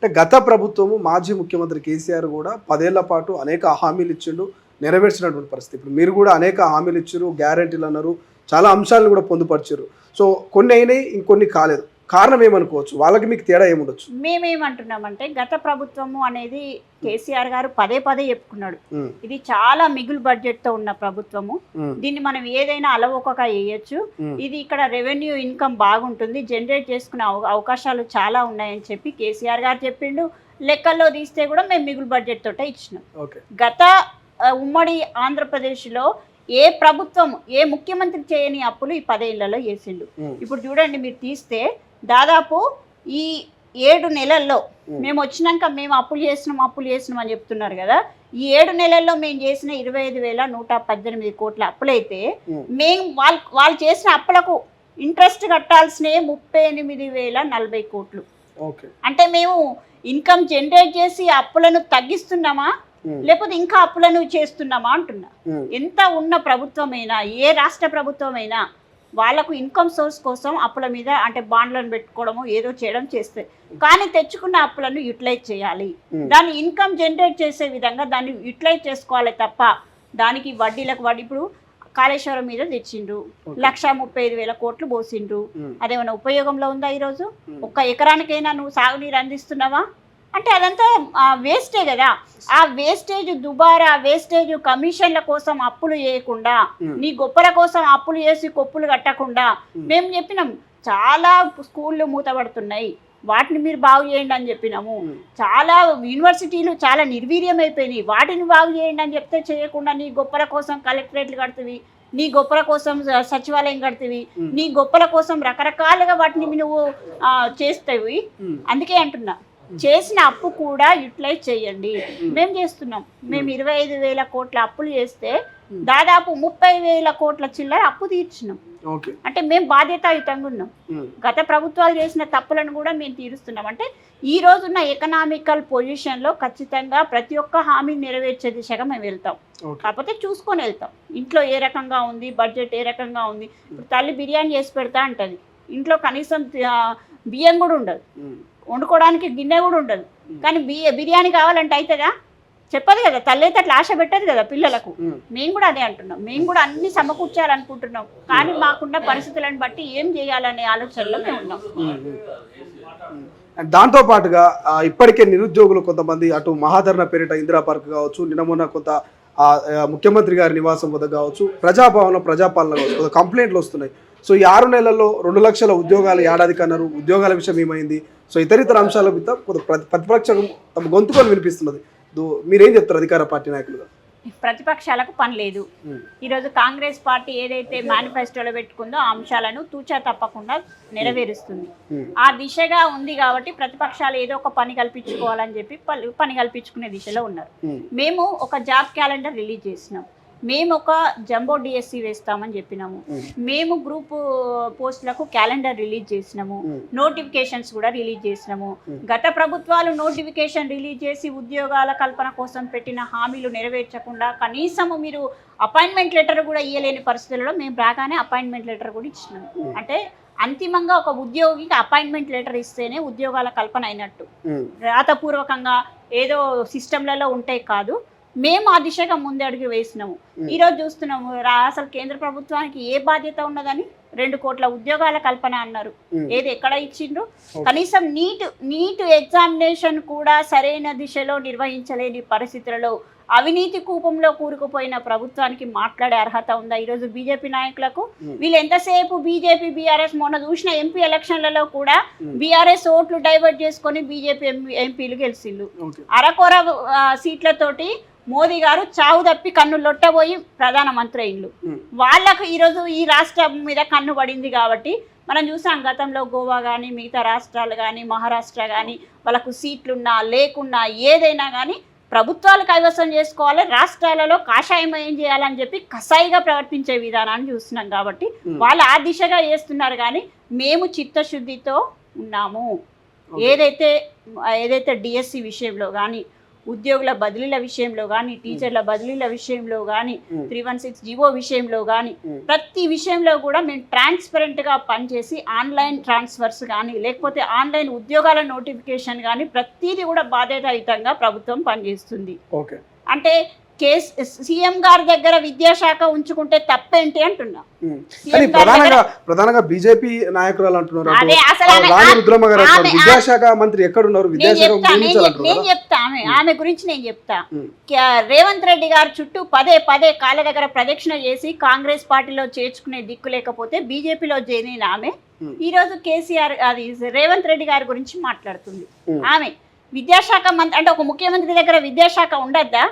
అంటే గత ప్రభుత్వము మాజీ ముఖ్యమంత్రి కేసీఆర్ కూడా 10 ఏళ్ల పాటు అనేక హామీలు ఇచ్చిండు, నెరవేర్చినటువంటి పరిస్థితి. ఇప్పుడు మీరు కూడా అనేక హామీలు ఇచ్చారు, గ్యారెంటీలు అన్నారు, చాలా అంశాలను కూడా పొందుపరిచారు. సో కొన్ని అయినాయి, ఇంకొన్ని కాలేదు. కారణం ఏమనుకోవచ్చు? వాళ్ళకి మీకు తేడా ఏముండొచ్చు? మేమేమంటున్నామంటే గత ప్రభుత్వము అనేది కేసీఆర్ గారు పదే పదే చెప్పుకున్నాడు, ఇది చాలా మిగులు బడ్జెట్ తో ఉన్న ప్రభుత్వము, దీన్ని మనం ఏదైనా అలవోకగా వేయచ్చు, ఇది ఇక్కడ రెవెన్యూ ఇన్కమ్ బాగుంటుంది, జనరేట్ చేసుకునే అవకాశాలు చాలా ఉన్నాయని చెప్పి కేసీఆర్ గారు చెప్పిండు. లెక్కల్లో తీస్తే కూడా మేము మిగులు బడ్జెట్ తోటే ఇచ్చినాం. గత ఉమ్మడి ఆంధ్రప్రదేశ్లో ఏ ప్రభుత్వం, ఏ ముఖ్యమంత్రి చేయని అప్పులు ఈ 10 ఏళ్లలో చేసిండు. ఇప్పుడు చూడండి, మీరు తీస్తే దాదాపు ఈ 7 నెలల్లో మేము వచ్చినాక మేము అప్పులు చేసినాం అని చెప్తున్నారు కదా, ఈ 7 నెలల్లో మేము చేసిన 25,118 కోట్ల అప్పులైతే మేము వాళ్ళు చేసిన అప్పులకు ఇంట్రెస్ట్ కట్టాల్సినవి 38,040 కోట్లు. అంటే మేము ఇన్కమ్ జనరేట్ చేసి అప్పులను తగ్గిస్తున్నామా లేకపోతే ఇంకా అప్పులను చేస్తున్నామా అంటున్నా. ఎంత ఉన్న ప్రభుత్వమైనా, ఏ రాష్ట్ర ప్రభుత్వమైనా వాళ్ళకు ఇన్కమ్ సోర్స్ కోసం అప్పుల మీద అంటే బాండ్లను పెట్టుకోవడము ఏదో చేయడం చేస్తాయి, కానీ తెచ్చుకున్న అప్పులను యూటిలైజ్ చేయాలి, దాన్ని ఇన్కమ్ జనరేట్ చేసే విధంగా దాన్ని యూటిలైజ్ చేసుకోవాలి తప్ప దానికి వడ్డీలకు వడ్డీ. ఇప్పుడు కాళేశ్వరం మీద తెచ్చిండ్రు, 1,35,000 కోట్లు పోసిండ్రు, అదేమైనా ఉపయోగంలో ఉందా? ఈరోజు 1 ఎకరానికైనా నువ్వు సాగునీరు అందిస్తున్నావా అంటే అదంతా వేస్టే కదా. ఆ వేస్టేజ్ దుబారా, వేస్టేజ్ కమిషన్ల కోసం అప్పులు చేయకుండా, నీ గొప్పల కోసం అప్పులు చేసి కొప్పులు కట్టకుండా మేము చెప్పినాం. చాలా స్కూళ్ళు మూతపడుతున్నాయి, వాటిని మీరు బాగు చేయండి అని చెప్పినాము. చాలా యూనివర్సిటీలు చాలా నిర్వీర్యం అయిపోయినాయి, వాటిని బాగు చేయండి అని చెప్తే చేయకుండా నీ గొప్పల కోసం కలెక్టరేట్లు కడుతుంది, నీ గొప్పల కోసం సచివాలయం కడుతుంది, నీ గొప్పల కోసం రకరకాలుగా వాటిని నువ్వు చేస్తావి. అందుకే అంటున్నా, చేసిన అప్పు కూడా యూటిలైజ్ చేయండి. మేము చేస్తున్నాం. మేము 25,000 కోట్ల అప్పులు చేస్తే దాదాపు 30,000 కోట్ల చిల్లర అప్పు తీర్చినాం. అంటే మేము బాధ్యతాయుతంగా ఉన్నాం. గత ప్రభుత్వాలు చేసిన తప్పులను కూడా మేము తీరుస్తున్నాం. అంటే ఈ రోజున్న ఎకనామికల్ పొజిషన్లో ఖచ్చితంగా ప్రతి ఒక్క హామీని నెరవేర్చే దిశగా మేము వెళ్తాం. కాకపోతే చూసుకొని వెళ్తాం, ఇంట్లో ఏ రకంగా ఉంది, బడ్జెట్ ఏ రకంగా ఉంది. ఇప్పుడు తల్లి బిర్యానీ చేసి పెడతా అంటది, ఇంట్లో కనీసం బియ్యం కూడా ఉండదు, వండుకోవడానికి గిన్నె కూడా ఉండదు, కానీ బిర్యానీ కావాలంటే అవుతుందా? చెప్పదు కదా, తల్లి అయితే అట్లా ఆశ పెట్టదు కదా పిల్లలకు. మేము కూడా అదే అంటున్నాం, మేము కూడా అన్ని సమకూర్చాలనుకుంటున్నాం, కానీ మాకున్న పరిస్థితులను బట్టి ఏం చేయాలనే ఆలోచనలో మేము ఉన్నాం. దాంతో పాటుగా ఇప్పటికే నిరుద్యోగులు కొంతమంది అటు మహాధరణ పేరిట ఇందిరా పార్క్ కావచ్చు, నిన్న మొన్న కొంత ముఖ్యమంత్రి గారి నివాసం వద్ద కావచ్చు, ప్రజాభవనం ప్రజాపాలన కావచ్చు, కంప్లైంట్లు వస్తున్నాయి. సో ఈ 6 నెలల్లో 2 లక్షల ఉద్యోగాలు ఏడాదికి అన్నారు. ఉద్యోగాల విషయం ఏమైంది? సో ఇతర అంశాల మీద ప్రతిపక్షం తమ గొంతుకొని వినిపిస్తున్నది. మీరేం చెప్తారు అధికార పార్టీ నాయకులుగా? ప్రతిపక్షాలకు పని లేదు. ఈరోజు కాంగ్రెస్ పార్టీ ఏదైతే మేనిఫెస్టోలో పెట్టుకుందో ఆ అంశాలను తూచా తప్పకుండా నెరవేరుస్తుంది. ఆ దిశగా ఉంది కాబట్టి ప్రతిపక్షాలు ఏదో ఒక పని కల్పించుకోవాలని చెప్పి పని కల్పించుకునే దిశలో ఉన్నారు. మేము ఒక జాబ్ క్యాలెండర్ రిలీజ్ చేసినాం, మేము ఒక జంబో డిఎస్సి వేస్తామని చెప్పినాము, మేము గ్రూప్ పోస్టులకు క్యాలెండర్ రిలీజ్ చేసినాము, నోటిఫికేషన్స్ కూడా రిలీజ్ చేసినాము. గత ప్రభుత్వాలు నోటిఫికేషన్ రిలీజ్ చేసి ఉద్యోగాల కల్పన కోసం పెట్టిన హామీలు నెరవేర్చకుండా కనీసము మీరు అపాయింట్మెంట్ లెటర్ కూడా ఇవ్వలేని పరిస్థితుల్లో మేము రాగానే అపాయింట్మెంట్ లెటర్ కూడా ఇచ్చినాము. అంటే అంతిమంగా ఒక ఉద్యోగికి అపాయింట్మెంట్ లెటర్ ఇస్తేనే ఉద్యోగాల కల్పన అయినట్టు, రాతపూర్వకంగా ఏదో సిస్టంలలో ఉంటాయి కాదు. మేము ఆ దిశగా ముందడుగు వేసినాము. ఈరోజు చూస్తున్నాము, అసలు కేంద్ర ప్రభుత్వానికి ఏ బాధ్యత ఉన్నదని 2 కోట్ల ఉద్యోగాల కల్పన అన్నారు, ఏది ఎక్కడ ఇచ్చిండ్రు? కనీసం నీట్ ఎగ్జామినేషన్ కూడా సరైన దిశలో నిర్వహించలేని పరిస్థితులలో అవినీతి కూపంలో కూరుకుపోయిన ప్రభుత్వానికి మాట్లాడే అర్హత ఉందా ఈరోజు బీజేపీ నాయకులకు? వీళ్ళు ఎంతసేపు బీజేపీ బీఆర్ఎస్, మొన్న చూసిన ఎంపీ ఎలక్షన్లలో కూడా బీఆర్ఎస్ ఓట్లు డైవర్ట్ చేసుకొని బీజేపీ ఎంపీలు గెలిచిళ్ళు. అరకొర సీట్లతోటి మోదీ గారు చావు తప్పి కన్ను లొట్టబోయి ప్రధానమంత్రి అయిండు. వాళ్ళకు ఈరోజు ఈ రాష్ట్రం మీద కన్ను పడింది కాబట్టి మనం చూసాం, గతంలో గోవా కానీ మిగతా రాష్ట్రాలు కానీ మహారాష్ట్ర కానీ వాళ్ళకు సీట్లున్నా లేకున్నా ఏదైనా కానీ ప్రభుత్వాలు కైవసం చేసుకోవాలి, రాష్ట్రాలలో కాషాయమయం చేయాలని చెప్పి కసాయిగా ప్రవర్తించే విధానాన్ని చూస్తున్నాం. కాబట్టి వాళ్ళు ఆ దిశగా చేస్తున్నారు, కానీ మేము చిత్తశుద్ధితో ఉన్నాము. ఏదైతే డిఎస్సి విషయంలో కానీ ఉద్యోగుల బదిలీల విషయంలో కానీ టీచర్ల బదిలీల విషయంలో కానీ 316 జీవో విషయంలో కానీ ప్రతి విషయంలో కూడా మేము ట్రాన్స్పరెంట్గా పనిచేసి ఆన్లైన్ ట్రాన్స్ఫర్స్ కానీ లేకపోతే ఆన్లైన్ ఉద్యోగాల నోటిఫికేషన్ కానీ ప్రతిదీ కూడా బాధ్యతాయుతంగా ప్రభుత్వం పనిచేస్తుంది. ఓకే, అంటే సీఎం గారి దగ్గర విద్యాశాఖ ఉంచుకుంటే తప్పేంటి అంటున్నా. కానీ ప్రధానంగా బీజేపీ నాయకురాలు అంటున్నారు, అదే అసలు రాణి రుద్రమ్మ గారు అంటున్నారు, విద్యాశాఖ మంత్రి ఎక్కడున్నారు, ఆమె గురించి నేను చెప్తా. రేవంత్ రెడ్డి గారు చుట్టూ పదే కాళ్ళ దగ్గర ప్రదక్షిణ చేసి కాంగ్రెస్ పార్టీలో చేర్చుకునే దిక్కు లేకపోతే బీజేపీలో చేరిన ఆమె ఈ రోజు కేసీఆర్ అది రేవంత్ రెడ్డి గారి గురించి మాట్లాడుతుంది. ఆమె విద్యాశాఖ మంత్రి అంటే ఒక ముఖ్యమంత్రి దగ్గర విద్యాశాఖ ఉండద్దా?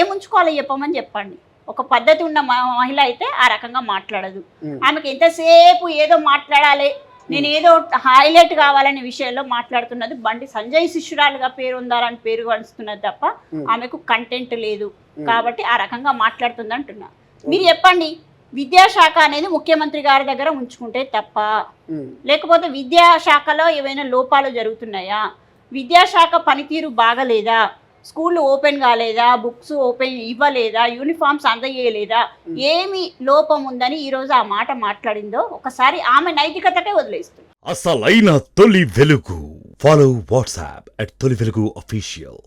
ఏం ఉంచుకోవాలో చెప్పమని చెప్పండి. ఒక పద్ధతి ఉన్న మహిళ అయితే ఆ రకంగా మాట్లాడదు. ఆమెకి ఎంతసేపు ఏదో మాట్లాడాలి, నేను ఏదో హైలైట్ కావాలనే విషయంలో మాట్లాడుతున్నది. బండి సంజయ్ శిష్యురాలుగా పేరు ఉందాలని పేరు వస్తున్నది తప్ప ఆమెకు కంటెంట్ లేదు కాబట్టి ఆ రకంగా మాట్లాడుతుంది అంటున్నా. మీరు చెప్పండి, విద్యాశాఖ అనేది ముఖ్యమంత్రి గారి దగ్గర ఉంచుకుంటే తప్ప, లేకపోతే విద్యాశాఖలో ఏవైనా లోపాలు జరుగుతున్నాయా, విద్యాశాఖ పనితీరు బాగలేదా, స్కూళ్ళు ఓపెన్ కాలేదా, బుక్స్ ఓపెన్ ఇవ్వలేదా, యూనిఫామ్స్ అందజేయలేదా, ఏమి లోపం ఉందని ఈరోజు ఆ మాట మాట్లాడిందో ఒకసారి ఆమె నైతికతకే వదిలేస్తుంది. అసలైన తొలి వెలుగు. ఫాలో వాట్సాప్ @తొలి వెలుగు official.